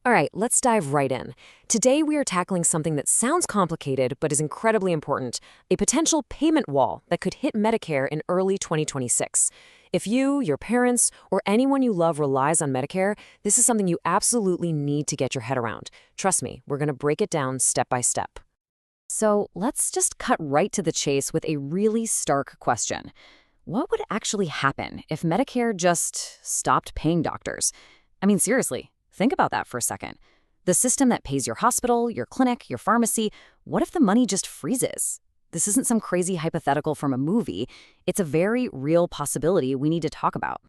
All right, let's dive right in. Today, we are tackling something that sounds complicated but is incredibly important, a potential payment wall that could hit Medicare in early 2026. If you, your parents, or anyone you love relies on Medicare, this is something you absolutely need to get your head around. Trust me, we're going to break it down step by step. So let's just cut right to the chase with a really stark question. What would actually happen if Medicare just stopped paying doctors? I mean, seriously. Think about that for a second. The system that pays your hospital, your clinic, your pharmacy, what if the money just freezes? This isn't some crazy hypothetical from a movie. It's a very real possibility we need to talk about.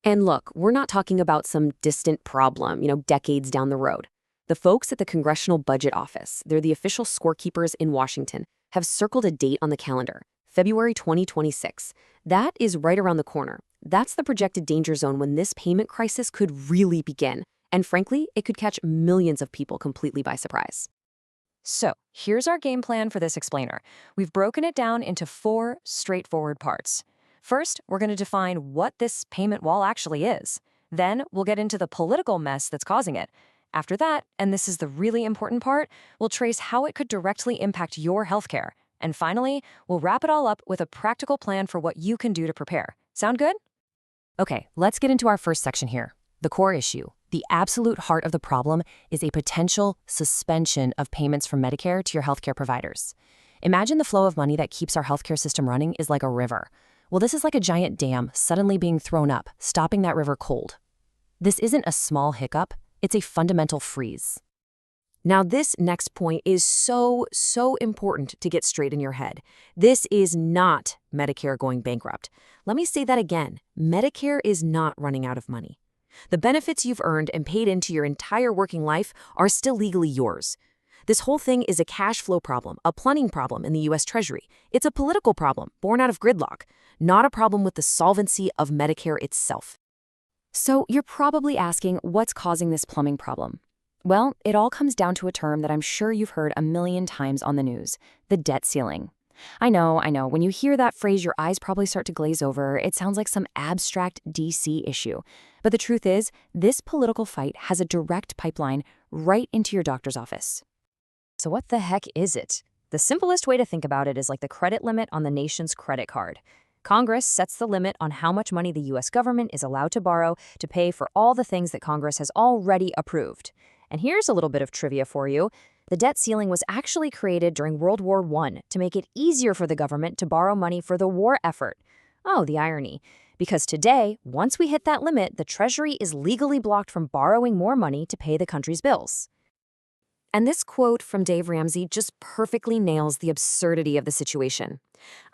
And look, we're not talking about some distant problem, decades down the road. The folks at the Congressional Budget Office, they're the official scorekeepers in Washington, have circled a date on the calendar, February 2026. That is right around the corner. That's the projected danger zone when this payment crisis could really begin. And frankly, it could catch millions of people completely by surprise. So, here's our game plan for this explainer. We've broken it down into 4 straightforward parts. First, we're going to define what this payment wall actually is. Then, we'll get into the political mess that's causing it. After that, and this is the really important part, we'll trace how it could directly impact your healthcare. And finally, we'll wrap it all up with a practical plan for what you can do to prepare. Sound good? Okay, let's get into our first section here. The core issue, the absolute heart of the problem, is a potential suspension of payments from Medicare to your healthcare providers. Imagine the flow of money that keeps our healthcare system running is like a river. Well, this is like a giant dam suddenly being thrown up, stopping that river cold. This isn't a small hiccup, it's a fundamental freeze. Now, this next point is so important to get straight in your head. This is not Medicare going bankrupt. Let me say that again. Medicare is not running out of money. The benefits you've earned and paid into your entire working life are still legally yours. This whole thing is a cash flow problem, a plumbing problem in the U.S. Treasury. It's a political problem born out of gridlock, not a problem with the solvency of Medicare itself. So you're probably asking what's causing this plumbing problem. Well, it all comes down to a term that I'm sure you've heard a million times on the news, the debt ceiling. I know. When you hear that phrase, your eyes probably start to glaze over. It sounds like some abstract DC issue. But the truth is, this political fight has a direct pipeline right into your doctor's office. So what the heck is it? The simplest way to think about it is like the credit limit on the nation's credit card. Congress sets the limit on how much money the U.S. government is allowed to borrow to pay for all the things that Congress has already approved. And here's a little bit of trivia for you. The debt ceiling was actually created during World War I to make it easier for the government to borrow money for the war effort. Oh, the irony. Because today, once we hit that limit, the Treasury is legally blocked from borrowing more money to pay the country's bills. And this quote from Dave Ramsey just perfectly nails the absurdity of the situation.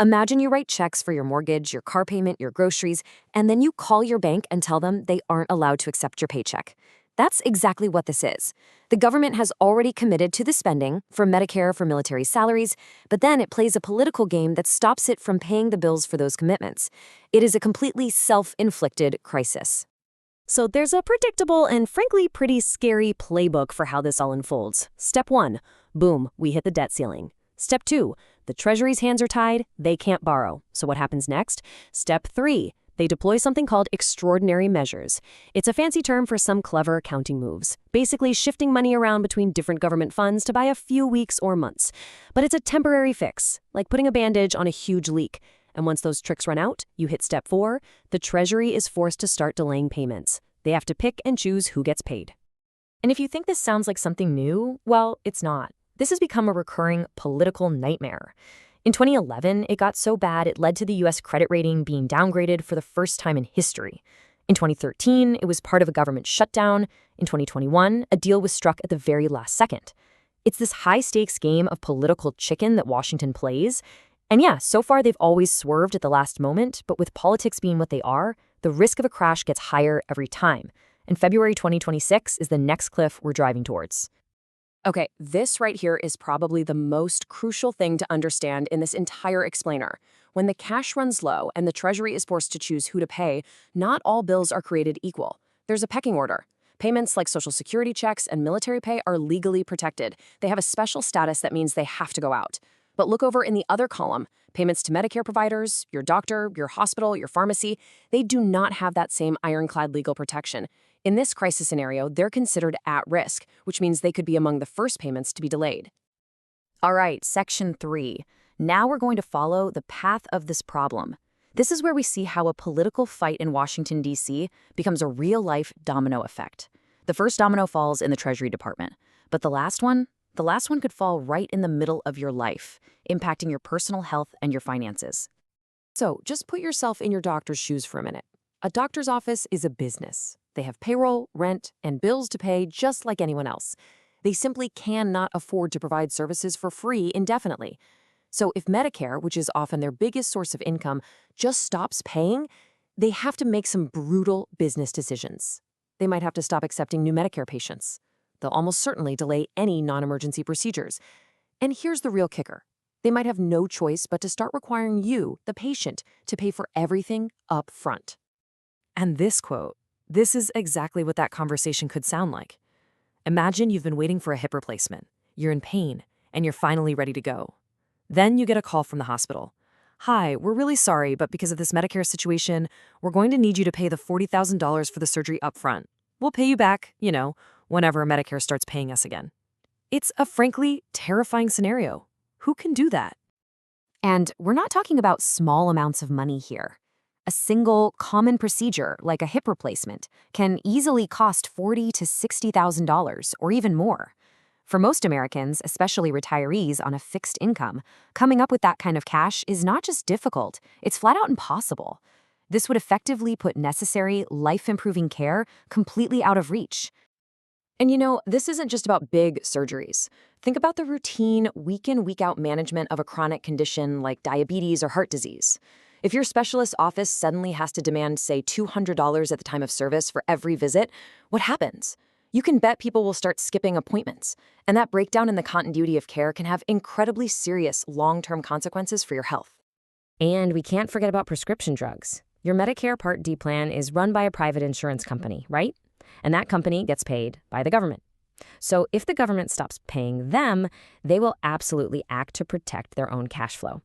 Imagine you write checks for your mortgage, your car payment, your groceries, and then you call your bank and tell them they aren't allowed to accept your paycheck. That's exactly what this is. The government has already committed to the spending for Medicare for military salaries, but then it plays a political game that stops it from paying the bills for those commitments. It is a completely self-inflicted crisis. So there's a predictable and frankly pretty scary playbook for how this all unfolds. Step 1, boom, we hit the debt ceiling. Step 2, the Treasury's hands are tied, they can't borrow. So what happens next? Step 3, they deploy something called extraordinary measures. It's a fancy term for some clever accounting moves, basically shifting money around between different government funds to buy a few weeks or months. But it's a temporary fix, like putting a bandage on a huge leak. And once those tricks run out, you hit step 4, the Treasury is forced to start delaying payments. They have to pick and choose who gets paid. And if you think this sounds like something new, well, it's not. This has become a recurring political nightmare. In 2011, it got so bad it led to the U.S. credit rating being downgraded for the first time in history. In 2013, it was part of a government shutdown. In 2021, a deal was struck at the very last second. It's this high-stakes game of political chicken that Washington plays. And yeah, so far they've always swerved at the last moment, but with politics being what they are, the risk of a crash gets higher every time. And February 2026 is the next cliff we're driving towards. Okay, this right here is probably the most crucial thing to understand in this entire explainer. When the cash runs low and the Treasury is forced to choose who to pay, not all bills are created equal. There's a pecking order. Payments like Social Security checks and military pay are legally protected. They have a special status that means they have to go out. But look over in the other column. Payments to Medicare providers, your doctor, your hospital, your pharmacy, they do not have that same ironclad legal protection. In this crisis scenario, they're considered at risk, which means they could be among the first payments to be delayed. All right, Section 3. Now we're going to follow the path of this problem. This is where we see how a political fight in Washington, D.C. becomes a real-life domino effect. The first domino falls in the Treasury Department, but the last one could fall right in the middle of your life, impacting your personal health and your finances. So just put yourself in your doctor's shoes for a minute. A doctor's office is a business. They have payroll, rent, and bills to pay just like anyone else. They simply cannot afford to provide services for free indefinitely. So if Medicare, which is often their biggest source of income, just stops paying, they have to make some brutal business decisions. They might have to stop accepting new Medicare patients. They'll almost certainly delay any non-emergency procedures. And here's the real kicker. They might have no choice but to start requiring you, the patient, to pay for everything up front. And this quote, this is exactly what that conversation could sound like. Imagine you've been waiting for a hip replacement. You're in pain, and you're finally ready to go. Then you get a call from the hospital. Hi, we're really sorry, but because of this Medicare situation, we're going to need you to pay the $40,000 for the surgery up front. We'll pay you back, whenever Medicare starts paying us again. It's a frankly terrifying scenario. Who can do that? And we're not talking about small amounts of money here. A single common procedure, like a hip replacement, can easily cost $40,000 to $60,000 or even more. For most Americans, especially retirees on a fixed income, coming up with that kind of cash is not just difficult, it's flat out impossible. This would effectively put necessary, life-improving care completely out of reach. And this isn't just about big surgeries. Think about the routine, week-in, week-out management of a chronic condition like diabetes or heart disease. If your specialist's office suddenly has to demand, say, $200 at the time of service for every visit, what happens? You can bet people will start skipping appointments, and that breakdown in the continuity of care can have incredibly serious long-term consequences for your health. And we can't forget about prescription drugs. Your Medicare Part D plan is run by a private insurance company, right? And that company gets paid by the government. So if the government stops paying them, they will absolutely act to protect their own cash flow.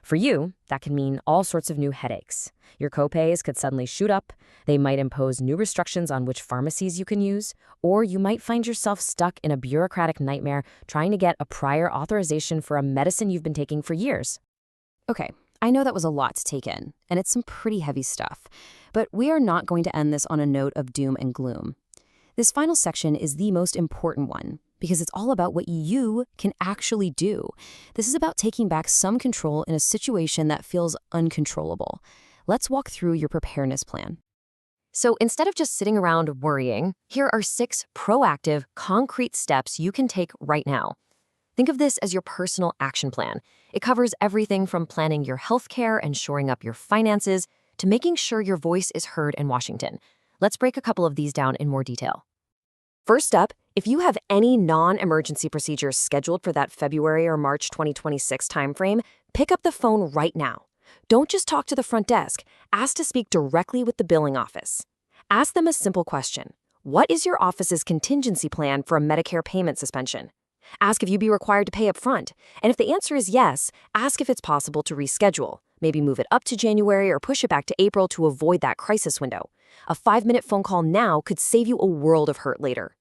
For you, that can mean all sorts of new headaches. Your copays could suddenly shoot up, they might impose new restrictions on which pharmacies you can use, or you might find yourself stuck in a bureaucratic nightmare trying to get a prior authorization for a medicine you've been taking for years. Okay, I know that was a lot to take in, and it's some pretty heavy stuff, but we are not going to end this on a note of doom and gloom. This final section is the most important one, because it's all about what you can actually do. This is about taking back some control in a situation that feels uncontrollable. Let's walk through your preparedness plan. So instead of just sitting around worrying, here are 6 proactive, concrete steps you can take right now. Think of this as your personal action plan. It covers everything from planning your healthcare and shoring up your finances to making sure your voice is heard in Washington. Let's break a couple of these down in more detail. First up, if you have any non-emergency procedures scheduled for that February or March 2026 timeframe, pick up the phone right now. Don't just talk to the front desk. Ask to speak directly with the billing office. Ask them a simple question. What is your office's contingency plan for a Medicare payment suspension? Ask if you'd be required to pay up front. And if the answer is yes, ask if it's possible to reschedule. Maybe move it up to January or push it back to April to avoid that crisis window. A 5-minute phone call now could save you a world of hurt later.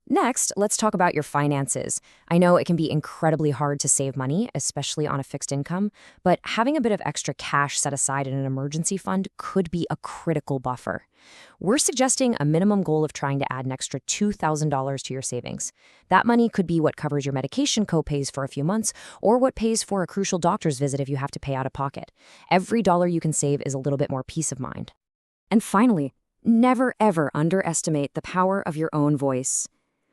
Next, let's talk about your finances. I know it can be incredibly hard to save money, especially on a fixed income, but having a bit of extra cash set aside in an emergency fund could be a critical buffer. We're suggesting a minimum goal of trying to add an extra $2,000 to your savings. That money could be what covers your medication copays for a few months, or what pays for a crucial doctor's visit if you have to pay out of pocket. Every dollar you can save is a little bit more peace of mind. And finally, never ever underestimate the power of your own voice.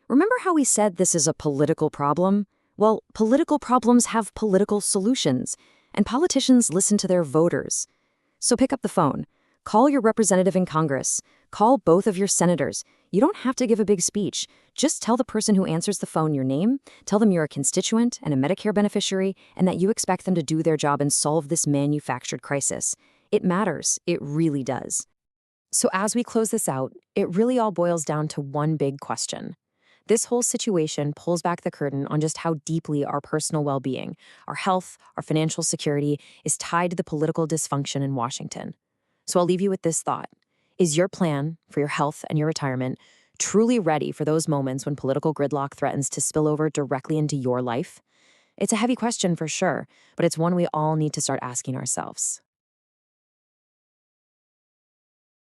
Remember how we said this is a political problem? Well, political problems have political solutions, and politicians listen to their voters. So pick up the phone. Call your representative in Congress. Call both of your senators. You don't have to give a big speech. Just tell the person who answers the phone your name, tell them you're a constituent and a Medicare beneficiary, and that you expect them to do their job and solve this manufactured crisis. It matters. It really does. So as we close this out, it really all boils down to one big question. This whole situation pulls back the curtain on just how deeply our personal well-being, our health, our financial security is tied to the political dysfunction in Washington. So I'll leave you with this thought. Is your plan for your health and your retirement truly ready for those moments when political gridlock threatens to spill over directly into your life? It's a heavy question for sure, but it's one we all need to start asking ourselves.